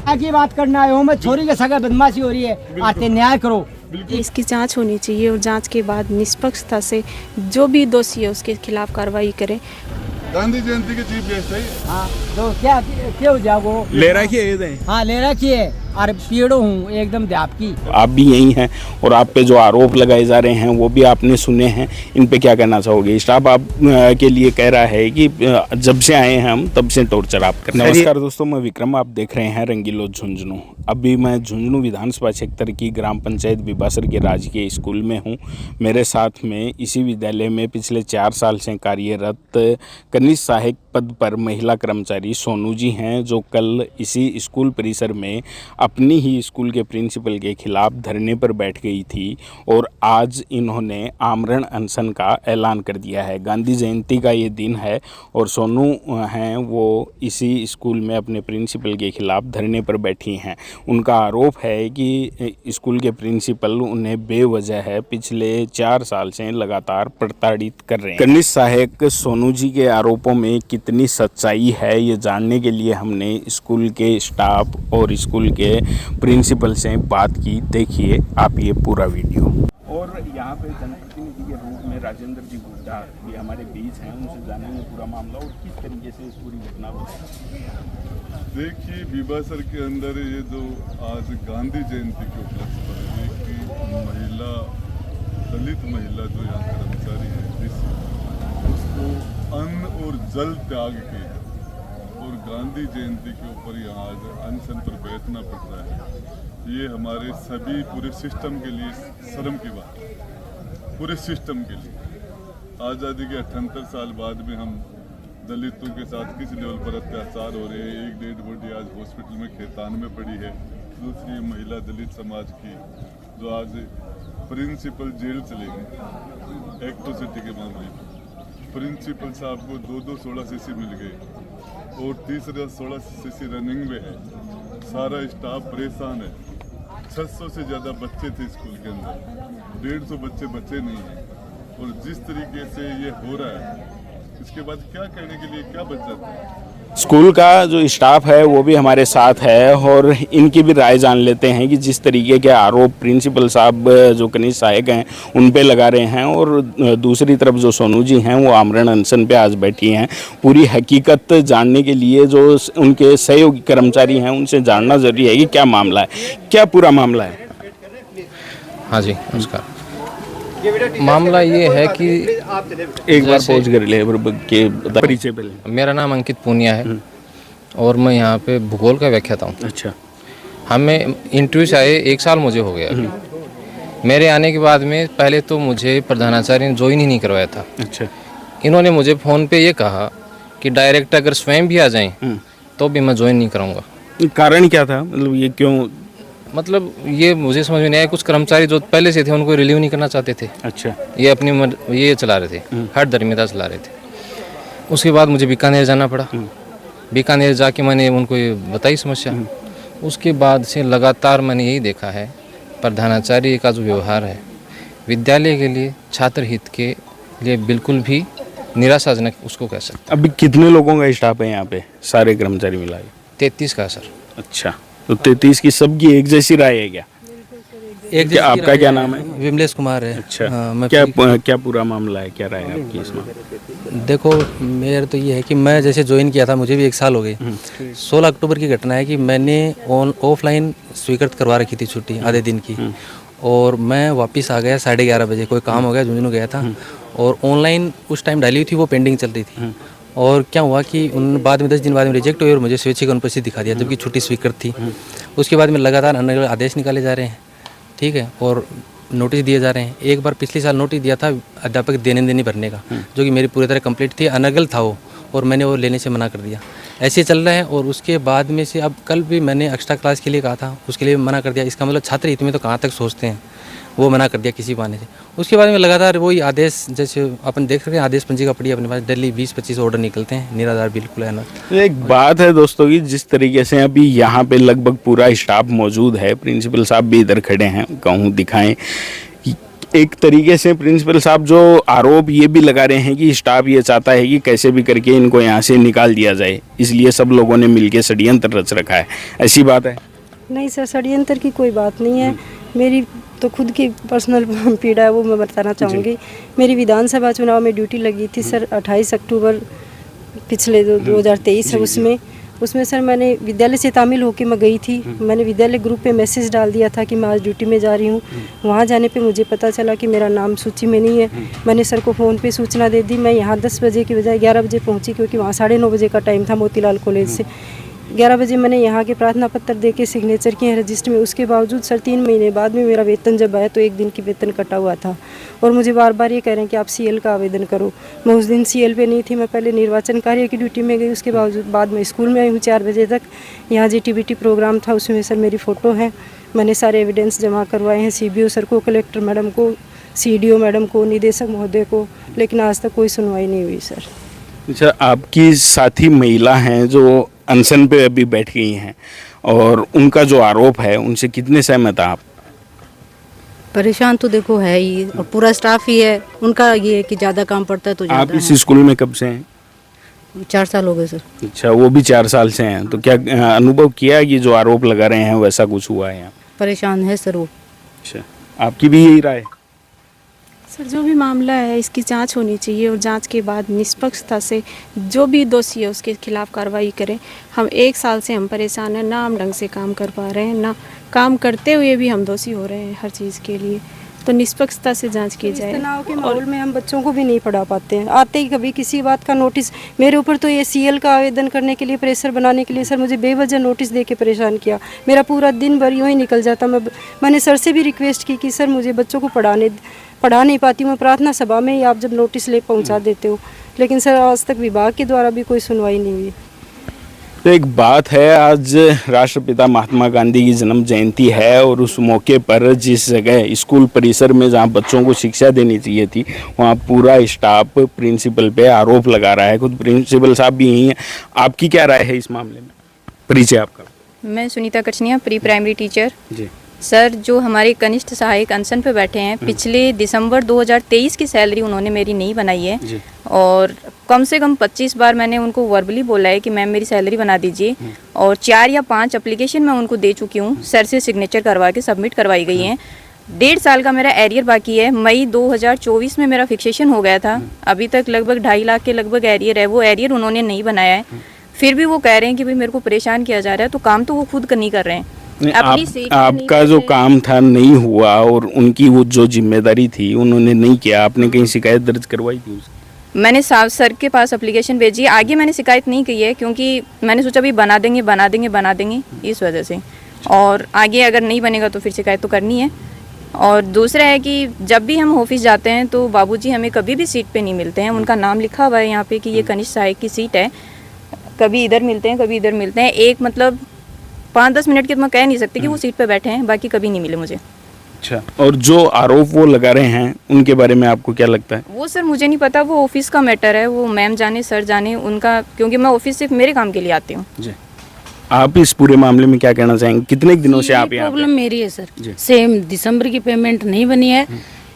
की बात करना आया हूँ मैं, छोरी के सगा बदमाशी हो रही है, आते न्याय करो। इसकी जांच होनी चाहिए और जांच के बाद निष्पक्षता से जो भी दोषी है उसके खिलाफ कार्रवाई करें। गांधी जयंती के चीफ गेस्ट है। हाँ तो क्या क्यों जाओ ले रखी है। हाँ ले रखी है और पीड़ो हूँ एकदम ध्याप की। आप भी यही हैं और आप पे जो आरोप लगाए जा रहे हैं वो भी आपने सुने हैं, इन पे क्या कहना चाहोगे? स्टाफ आप के लिए कह रहा है कि जब से आए हैं हम तब से टॉर्चर आप कर। नमस्कार दोस्तों, मैं विक्रम, आप देख रहे हैं रंगीलो झुंझुनू। अभी मैं झुंझुनू विधानसभा क्षेत्र की ग्राम पंचायत बिबासर के राजकीय स्कूल में हूँ। मेरे साथ में इसी विद्यालय में पिछले 4 साल से कार्यरत कनिष्ठ सहायक पद पर महिला कर्मचारी सोनू जी हैं, जो कल इसी स्कूल परिसर में अपनी ही स्कूल के प्रिंसिपल के खिलाफ धरने पर बैठ गई थी और आज इन्होंने आमरण अनशन का ऐलान कर दिया है। गांधी जयंती का ये दिन है और सोनू हैं वो इसी स्कूल में अपने प्रिंसिपल के खिलाफ धरने पर बैठी हैं। उनका आरोप है कि स्कूल के प्रिंसिपल उन्हें बेवजह है पिछले 4 साल से लगातार प्रताड़ित कर रहे हैं। कनिष्ठ सहायक सोनू जी के आरोपों में कितनी सच्चाई है ये जानने के लिए हमने स्कूल के स्टाफ और स्कूल के प्रिंसिपल से बात की। देखिए आप ये पूरा वीडियो। और यहाँ पे जनप्रतिनिधि के रूप में राजेंद्र जी गुड्डा भी हमारे बीच हैं, उनसे जानेंगे पूरा मामला और किस तरीके से इस पूरी घटना को। देखिए, बिबासर के अंदर ये जो आज गांधी जयंती के उपलक्ष्य पर एक महिला, दलित महिला जो यहाँ कर्मचारी है, उसको अन्न और जल त्याग के और गांधी जयंती के ऊपर यहाँ आज अनशन पर बैठना पड़ रहा है। ये हमारे सभी पूरे सिस्टम के लिए शर्म की बात है, पूरे सिस्टम के लिए। आज़ादी के 78 साल बाद में हम दलितों के साथ किस लेवल पर अत्याचार हो रहे हैं। एक डेड बॉडी आज हॉस्पिटल में खेतान में पड़ी है। दूसरी महिला दलित समाज की जो आज प्रिंसिपल जेल चले गए एक्ट्रोसिटी के मामले में। प्रिंसिपल साहब को 2-2 16 सीसी मिल गए और तीसरा 16 सीसी रनिंग में है। सारा स्टाफ परेशान है। 600 से ज़्यादा बच्चे थे स्कूल के अंदर, 150 बच्चे नहीं हैं। और जिस तरीके से ये हो रहा है, इसके बाद क्या कहने के लिए क्या बच जाता है। स्कूल का जो स्टाफ है वो भी हमारे साथ है और इनकी भी राय जान लेते हैं कि जिस तरीके के आरोप प्रिंसिपल साहब जो कनिष्ठ सहायक हैं उन पे लगा रहे हैं और दूसरी तरफ जो सोनू जी हैं वो आमरण अनशन पे आज बैठी हैं। पूरी हकीकत जानने के लिए जो उनके सहयोगी कर्मचारी हैं उनसे जानना जरूरी है कि क्या मामला है, क्या पूरा मामला है। हाँ जी, नमस्कार। मामला ये है कि एक बार पहुँच कर ले के परिचय पहले। मेरा नाम अंकित पूनिया है और मैं यहाँ पे भूगोल का व्याख्याता हूँ। अच्छा। हमें इंटरव्यू से आए 1 साल मुझे हो गया। मेरे आने के बाद में पहले तो मुझे प्रधानाचार्य ने ज्वाइन ही नहीं करवाया था। अच्छा। इन्होंने मुझे फ़ोन पे ये कहा कि डायरेक्ट अगर स्वयं भी आ जाएं तो भी मैं ज्वाइन नहीं कराऊंगा। कारण क्या था, मतलब ये क्यों? मतलब ये मुझे समझ में नहीं आया। कुछ कर्मचारी जो पहले से थे उनको रिलीव नहीं करना चाहते थे। अच्छा। ये अपनी ये चला रहे थे, हर धर्मिता चला रहे थे। उसके बाद मुझे बीकानेर जाना पड़ा। बीकानेर जाके मैंने उनको ये बताई समस्या। उसके बाद से लगातार मैंने यही देखा है, प्रधानाचार्य का जो व्यवहार है विद्यालय के लिए, छात्र हित के लिए बिल्कुल भी निराशाजनक उसको कह सकते। अभी कितने लोगों का स्टाफ है यहाँ पे, सारे कर्मचारी मिला के? 33 का सर। अच्छा, तो 33 की सबकी एक जैसी राय है क्या? एक आपका क्या नाम है? विमलेश कुमार है। अच्छा। मैं क्या पूरा मामला है, क्या राय है आपकी इसमें? देखो, मेरा तो ये है कि मैं जैसे ज्वाइन किया था मुझे भी 1 साल हो गए। 16 अक्टूबर की घटना है कि मैंने ऑफलाइन स्वीकृत करवा रखी थी छुट्टी आधे दिन की और मैं वापस आ गया 11:30 बजे। कोई काम हो गया, झुंझुनू गया था और ऑनलाइन उस टाइम डाली हुई थी, वो पेंडिंग चल रही थी। और क्या हुआ कि उन बाद में 10 दिन बाद में रिजेक्ट हुई और मुझे स्वैच्छिक अनुपस्थित दिखा दिया जबकि छुट्टी स्वीकृत थी। उसके बाद में लगातार अन्य आदेश निकाले जा रहे हैं, ठीक है, और नोटिस दिए जा रहे हैं। एक बार पिछले साल नोटिस दिया था अध्यापक देनी भरने का, जो कि मेरी पूरी तरह कंप्लीट थी, अनर्गल था वो, और मैंने वो लेने से मना कर दिया। ऐसे चल रहा है। और उसके बाद में से अब कल भी मैंने एक्स्ट्रा क्लास के लिए कहा था, उसके लिए मना कर दिया। इसका मतलब छात्र हित में तो कहाँ तक सोचते हैं, वो मना कर दिया किसी बहाने से। उसके बाद में लगातार वही आदेश, जैसे अपन देख सकते हैं आदेश पंजिका पड़ी अपने पास, डेली 20-25 ऑर्डर निकलते हैं, निराधार बिल्कुल है ना। एक बात है दोस्तों की, जिस तरीके से अभी यहाँ पे लगभग पूरा स्टाफ मौजूद है, प्रिंसिपल साहब भी इधर खड़े हैं, कहूँ दिखाएं, एक तरीके से प्रिंसिपल साहब जो आरोप ये भी लगा रहे हैं कि स्टाफ ये चाहता है कि कैसे भी करके इनको यहाँ से निकाल दिया जाए, इसलिए सब लोगों ने मिलकर षड्यंत्र रच रखा है, ऐसी बात है? नहीं सर, षड्यंत्र की कोई बात नहीं है। मेरी तो खुद की पर्सनल पीड़ा है, वो मैं बताना चाहूँगी। मेरी विधानसभा चुनाव में ड्यूटी लगी थी सर 28 अक्टूबर पिछले 2023 है। उसमें सर मैंने विद्यालय से तामिल होकर मैं गई थी। मैंने विद्यालय ग्रुप पे मैसेज डाल दिया था कि मैं आज ड्यूटी में जा रही हूँ। वहाँ जाने पे मुझे पता चला कि मेरा नाम सूची में नहीं है। मैंने सर को फ़ोन पे सूचना दे दी। मैं यहाँ 10 बजे की बजाय 11 बजे पहुँची, क्योंकि वहाँ 9:30 बजे का टाइम था मोतीलाल कॉलेज से। 11 बजे मैंने यहाँ के प्रार्थना पत्र दे के सिग्नेचर किए हैं रजिस्टर में। उसके बावजूद सर 3 महीने बाद में मेरा वेतन जब आया तो 1 दिन की वेतन कटा हुआ था, और मुझे बार बार ये कह रहे हैं कि आप सीएल का आवेदन करो। मैं उस दिन सीएल पे नहीं थी, मैं पहले निर्वाचन कार्य की ड्यूटी में गई। उसके बावजूद बाद में स्कूल में आई हूँ 4 बजे तक। यहाँ जीटीबीटी प्रोग्राम था, उसमें सर मेरी फ़ोटो है। मैंने सारे एविडेंस जमा करवाए हैं सीबीओ सर को, कलेक्टर मैडम को, सीडीओ मैडम को, निदेशक महोदय को, लेकिन आज तक कोई सुनवाई नहीं हुई सर। अच्छा, आपकी साथी महिला हैं जो अनशन पे अभी बैठ गई हैं, और उनका जो आरोप है उनसे कितने सहमत आप? परेशान तो देखो है ही, और पूरा स्टाफ ही है। उनका ये है कि ज़्यादा काम पड़ता है तो आप ज़्यादा इस स्कूल में कब से हैं? 4 साल हो गए सर। अच्छा, वो भी 4 साल से हैं, तो क्या अनुभव किया कि जो आरोप लगा रहे हैं वैसा कुछ हुआ है यहाँ? परेशान है सर वो। अच्छा, आपकी भी यही राय? सर जो भी मामला है इसकी जांच होनी चाहिए, और जांच के बाद निष्पक्षता से जो भी दोषी है उसके खिलाफ कार्रवाई करें। हम 1 साल से हम परेशान हैं, ना हम ढंग से काम कर पा रहे हैं, ना काम करते हुए भी हम दोषी हो रहे हैं हर चीज़ के लिए। तो निष्पक्षता से जांच की जाए। तनाव के माहौल में हम बच्चों को भी नहीं पढ़ा पाते हैं। आते ही कभी किसी बात का नोटिस मेरे ऊपर, तो ये सीएल का आवेदन करने के लिए प्रेशर बनाने के लिए सर मुझे बेवजह नोटिस दे के परेशान किया। मेरा पूरा दिन भर यूँ ही निकल जाता। मैंने सर से भी रिक्वेस्ट की कि सर मुझे बच्चों को पढ़ा नहीं पाती हूँ मैं, प्रार्थना सभा में ही आप जब नोटिस ले पहुँचा देते हो, लेकिन सर आज तक विभाग के द्वारा भी कोई सुनवाई नहीं हुई। तो एक बात है, आज राष्ट्रपिता महात्मा गांधी की जन्म जयंती है, और उस मौके पर जिस जगह स्कूल परिसर में जहां बच्चों को शिक्षा देनी चाहिए थी, वहां पूरा स्टाफ प्रिंसिपल पे आरोप लगा रहा है। खुद प्रिंसिपल साहब भी यही हैं। आपकी क्या राय है इस मामले में? परिचय आपका? मैं सुनीता कचनिया, प्री प्राइमरी टीचर। जी सर, जो हमारे कनिष्ठ सहायक अनशन पे बैठे हैं, पिछले दिसंबर 2023 की सैलरी उन्होंने मेरी नहीं बनाई है जी। और कम से कम 25 बार मैंने उनको वर्बली बोला है कि मैम मेरी सैलरी बना दीजिए, और 4 या 5 एप्लीकेशन मैं उनको दे चुकी हूँ। सर से सिग्नेचर करवा के सबमिट करवाई गई हैं। 1.5 साल का मेरा एरियर बाकी है। मई 2024 में मेरा फिक्सेशन हो गया था। अभी तक लगभग 2.5 लाख के लगभग एरियर है। वो एरियर उन्होंने नहीं बनाया है। फिर भी वो कह रहे हैं कि भाई मेरे को परेशान किया जा रहा है, तो काम तो वो खुद नहीं कर रहे हैं। आपका जो काम था नहीं हुआ, और उनकी वो जो जिम्मेदारी थी उन्होंने नहीं किया। आपने कहीं शिकायत दर्ज करवाई थी उसकी? मैंने साफ सर के पास एप्लीकेशन भेजी। आगे मैंने शिकायत नहीं की है, क्योंकि मैंने सोचा भी बना देंगे इस वजह से, और आगे अगर नहीं बनेगा तो फिर शिकायत तो करनी है। और दूसरा है कि जब भी हम ऑफिस जाते हैं तो बाबूजी हमें कभी भी सीट पे नहीं मिलते हैं। उनका नाम लिखा हुआ है यहाँ पे कि ये कनिष्ठ सहायक की सीट है। कभी इधर मिलते हैं, कभी इधर मिलते हैं। एक मतलब 5-10 मिनट के तो मैं कह नहीं सकती कि वो सीट पे बैठे हैं, बाकी कभी नहीं मिले मुझे। अच्छा, और जो आरोप वो लगा रहे हैं उनके बारे में आपको क्या लगता है? वो सर मुझे नहीं पता, वो ऑफिस का मैटर है। वो मैम जाने, सर जाने उनका, क्योंकि मैं ऑफिस सिर्फ मेरे काम के लिए आती हूँ। जी, आप इस पूरे मामले में क्या कहना चाहेंगे? कितने दिनों से आप यहाँ? प्रॉब्लम मेरी है सर, सेम दिसंबर की पेमेंट नहीं बनी है।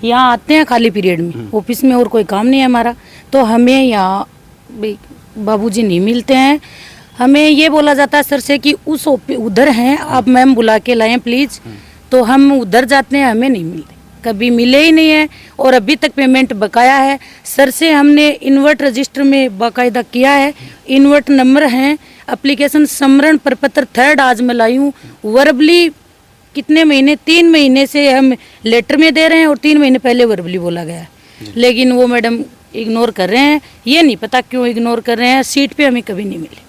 यहाँ आते हैं खाली पीरियड में, ऑफिस में और कोई काम नहीं है हमारा, तो हमें यहाँ बाबूजी नहीं मिलते हैं। हमें ये बोला जाता है सर से कि उस उधर हैं, आप मैम बुला के लाएं प्लीज़, तो हम उधर जाते हैं, हमें नहीं मिलते, कभी मिले ही नहीं है। और अभी तक पेमेंट बकाया है। सर से हमने इन्वर्ट रजिस्टर में बाकायदा किया है, इन्वर्ट नंबर हैं, एप्लीकेशन समरण प्रपत्र 3rd आज मैं लाई हूँ। वर्बली कितने महीने, 3 महीने से हम लेटर में दे रहे हैं, और 3 महीने पहले वर्बली बोला गया है, लेकिन वो मैडम इग्नोर कर रहे हैं। ये नहीं पता क्यों इग्नोर कर रहे हैं। सीट पे हमें कभी नहीं मिली।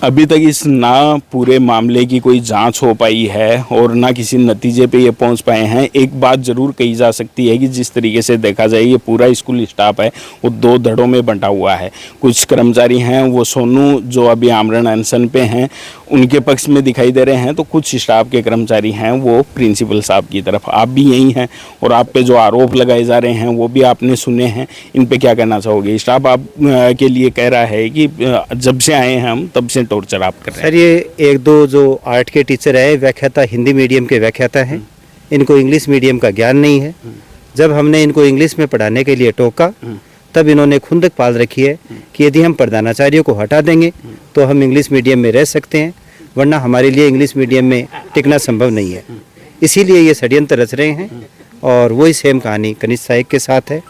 अभी तक इस ना पूरे मामले की कोई जांच हो पाई है, और ना किसी नतीजे पे ये पहुंच पाए हैं। एक बात जरूर कही जा सकती है कि जिस तरीके से देखा जाए, ये पूरा स्कूल स्टाफ है वो 2 धड़ों में बंटा हुआ है। कुछ कर्मचारी हैं वो सोनू जो अभी आमरण अनशन पे हैं उनके पक्ष में दिखाई दे रहे हैं, तो कुछ स्टाफ के कर्मचारी हैं वो प्रिंसिपल साहब की तरफ। आप भी यही हैं, और आप पे जो आरोप लगाए जा रहे हैं वो भी आपने सुने हैं। इन पे क्या कहना चाहोगे? स्टाफ आप के लिए कह रहा है कि जब से आए हैं हम तब से टॉर्चर आप कर रहे हैं। सर, ये 1-2 जो आर्ट के टीचर है, व्याख्याता, हिंदी मीडियम के व्याख्याता हैं, इनको इंग्लिश मीडियम का ज्ञान नहीं है। जब हमने इनको इंग्लिश में पढ़ाने के लिए टोका तब इन्होंने खुंदक पाल रखी है कि यदि हम प्रधानाचार्यों को हटा देंगे तो हम इंग्लिश मीडियम में रह सकते हैं, वरना हमारे लिए इंग्लिश मीडियम में टिकना संभव नहीं है। इसीलिए ये षड्यंत्र रच रहे हैं और वही सेम कहानी कनिष्ठ सहायक के साथ है।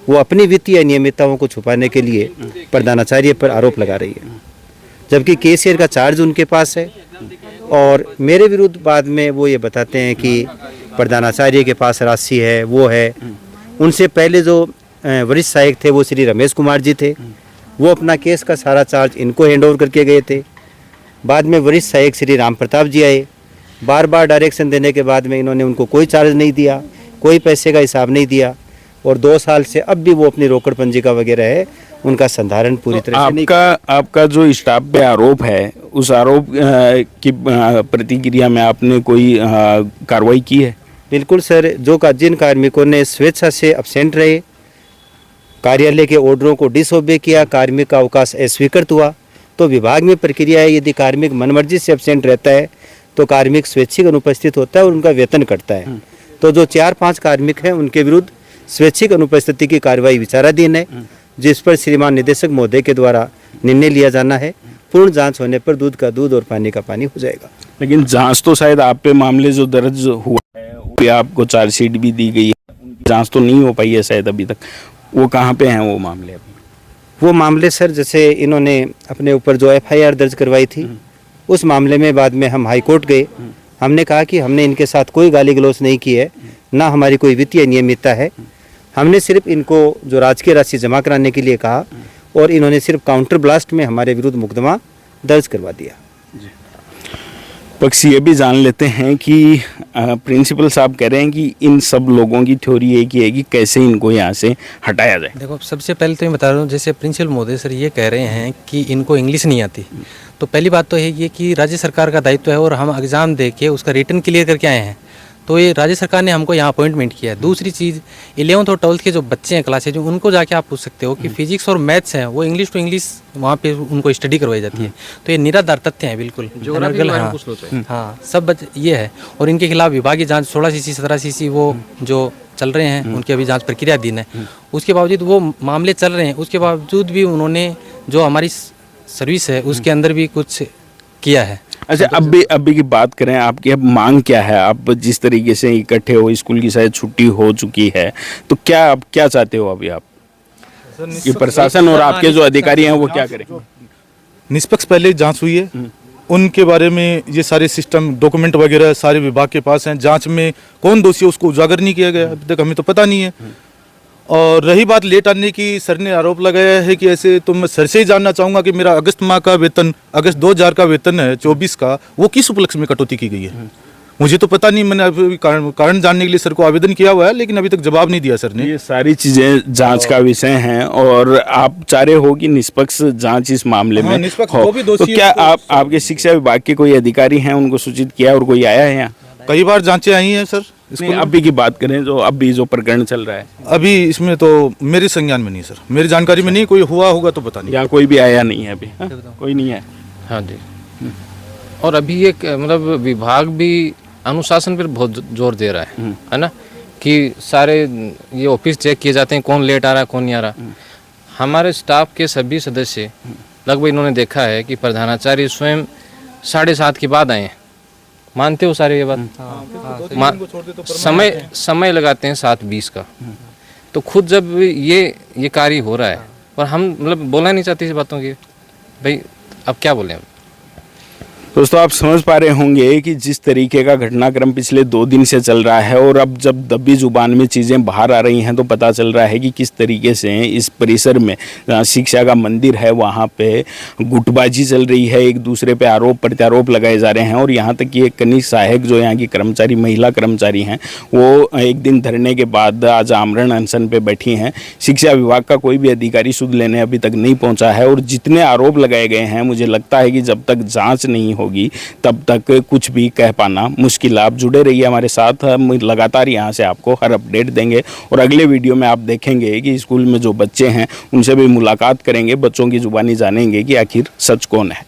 वो अपनी वित्तीय अनियमितताओं को छुपाने के लिए प्रधानाचार्य पर आरोप लगा रही है, जबकि कैशियर का चार्ज उनके पास है। और मेरे विरुद्ध बाद में वो ये बताते हैं कि प्रधानाचार्य के पास राशि है, वो है। उनसे पहले जो वरिष्ठ सहायक थे वो श्री रमेश कुमार जी थे, वो अपना केस का सारा चार्ज इनको हैंड ओवर करके गए थे। बाद में वरिष्ठ सहायक श्री राम प्रताप जी आए, बार बार डायरेक्शन देने के बाद में इन्होंने उनको कोई चार्ज नहीं दिया, कोई पैसे का हिसाब नहीं दिया और 2 साल से अब भी वो अपनी रोकड़ पंजिका वगैरह है उनका संधारण पूरी तरह से नहीं। आपका जो स्टाफ पे आरोप है, उस आरोप की प्रतिक्रिया में आपने कोई कार्रवाई की है? बिल्कुल सर, जिन कार्मिकों ने स्वेच्छा से अब्सेंट रहे, कार्यालय के ऑर्डरों को डिसओबे किया, कार्मिक का अवकाश अस्वीकृत हुआ, तो विभाग में प्रक्रिया है यदि कार्मिक मनमर्जी से अब्सेंट रहता है तो कार्मिक स्वैच्छिक अनुपस्थित होता है और उनका वेतन कटता है। तो जो 4-5 कार्मिक हैं उनके विरुद्ध स्वैच्छिक अनुपस्थिति की कार्रवाई विचाराधीन है, जिस पर श्रीमान निदेशक महोदय के द्वारा निर्णय लिया जाना है। पूर्ण जांच होने पर दूध का दूध और पानी का पानी हो जाएगा। लेकिन जांच तो शायद आप पे मामले जो दर्ज हुआ है वो आपको चार्जशीट भी दी गई है, जांच तो नहीं हो पाई है शायद अभी तक। वो कहाँ पे हैं वो मामले? वो मामले सर, जैसे इन्होंने अपने ऊपर जो FIR दर्ज करवाई थी उस मामले में बाद में हम हाई कोर्ट गए। हमने कहा कि हमने इनके साथ कोई गाली गलौज नहीं की है, ना हमारी कोई वित्तीय अनियमितता है। हमने सिर्फ इनको जो राजकीय राशि जमा कराने के लिए कहा और इन्होंने सिर्फ काउंटर ब्लास्ट में हमारे विरुद्ध मुकदमा दर्ज करवा दिया। पक्ष ये भी जान लेते हैं कि प्रिंसिपल साहब कह रहे हैं कि इन सब लोगों की थ्योरी एक ही है कि कैसे इनको यहाँ से हटाया जाए। देखो, सबसे पहले तो मैं बता रहा हूँ, जैसे प्रिंसिपल महोदय सर ये कह रहे हैं कि इनको इंग्लिश नहीं आती, तो पहली बात तो है ये कि राज्य सरकार का दायित्व है और हम एग्ज़ाम दे के उसका रिटर्न क्लियर करके आए हैं, तो ये राज्य सरकार ने हमको यहाँ अपॉइंटमेंट किया है। दूसरी चीज़, 11th और 12th के जो बच्चे हैं क्लासेज, जो उनको जाके आप पूछ सकते हो कि फिजिक्स और मैथ्स हैं वो इंग्लिश टू इंग्लिश वहाँ पे उनको स्टडी करवाई जाती है। तो ये निराधार तथ्य हैं बिल्कुल। हाँ, सब बच्चे ये है। और इनके खिलाफ विभागीय जाँच 16 CC 17 CC वो जो चल रहे हैं, उनकी अभी जाँच प्रक्रियाधीन है। उसके बावजूद वो मामले चल रहे हैं, उसके बावजूद भी उन्होंने जो हमारी सर्विस है उसके अंदर भी कुछ किया है। अच्छा, अभी की बात करें, आपकी अब मांग क्या है? आप जिस तरीके से इकट्ठे हो, स्कूल की शायद छुट्टी हो चुकी है, तो क्या चाहते हो अभी आप कि प्रशासन और आपके जो अधिकारी हैं वो क्या करें? निष्पक्ष पहले जांच हुई है, उनके बारे में ये सारे सिस्टम डॉक्यूमेंट वगैरह सारे विभाग के पास हैं। जांच में कौन दोषी है उसको उजागर नहीं किया गया अभी तक, हमें तो पता नहीं है। और रही बात लेट आने की, सर ने आरोप लगाया है कि ऐसे, तो मैं सर से ही जानना चाहूँगा कि मेरा अगस्त माह का वेतन, अगस्त 2000 का वेतन है 24 का, वो किस उपलक्ष्य में कटौती की गई है मुझे तो पता नहीं। मैंने अभी कारण जानने के लिए सर को आवेदन किया हुआ है, लेकिन अभी तक जवाब नहीं दिया सर ने। ये सारी चीजें जांच का विषय हैं और आप चाह रहे हो कि निष्पक्ष जांच इस मामले में हो। तो क्या आपके शिक्षा विभाग के कोई अधिकारी हैं, उनको सूचित किया और कोई आया है यहाँ? कई बार जांचें आई हैं सर। अभी की बात करें जो अभी जो प्रकरण चल रहा है, अभी इसमें तो मेरे संज्ञान में नहीं सर, मेरी जानकारी में नहीं। कोई हुआ होगा तो पता नहीं। यहाँ कोई भी आया नहीं है अभी? कोई नहीं है। हाँ जी। और अभी ये मतलब विभाग भी अनुशासन पर बहुत जोर दे रहा है ना, कि सारे ये ऑफिस चेक किए जाते हैं, कौन लेट आ रहा है कौन नहीं आ रहा। हमारे स्टाफ के सभी सदस्य लगभग इन्होंने देखा है कि प्रधानाचार्य स्वयं 7:30 के बाद आए हैं। मानते हो सारे ये बात? समय लगाते हैं 7:20 का। तो खुद जब ये कार्य हो रहा है और हम मतलब बोलना नहीं चाहते इस बातों की, भाई अब क्या बोलें। दोस्तों, आप समझ पा रहे होंगे कि जिस तरीके का घटनाक्रम पिछले 2 दिन से चल रहा है और अब जब दबी जुबान में चीज़ें बाहर आ रही हैं तो पता चल रहा है कि किस तरीके से इस परिसर में शिक्षा का मंदिर है वहाँ पे गुटबाजी चल रही है, एक दूसरे पे आरोप प्रत्यारोप लगाए जा रहे हैं। और यहाँ तक कि एक कनिष्ठ सहायक जो यहाँ की कर्मचारी, महिला कर्मचारी हैं, वो एक दिन धरने के बाद आज आमरण अनशन पे बैठी हैं। शिक्षा विभाग का कोई भी अधिकारी सुध लेने अभी तक नहीं पहुँचा है और जितने आरोप लगाए गए हैं, मुझे लगता है कि जब तक जाँच नहीं होगी तब तक कुछ भी कह पाना मुश्किल। आप जुड़े रहिए हमारे साथ, हम लगातार यहाँ से आपको हर अपडेट देंगे और अगले वीडियो में आप देखेंगे कि स्कूल में जो बच्चे हैं उनसे भी मुलाकात करेंगे, बच्चों की जुबानी जानेंगे कि आखिर सच कौन है।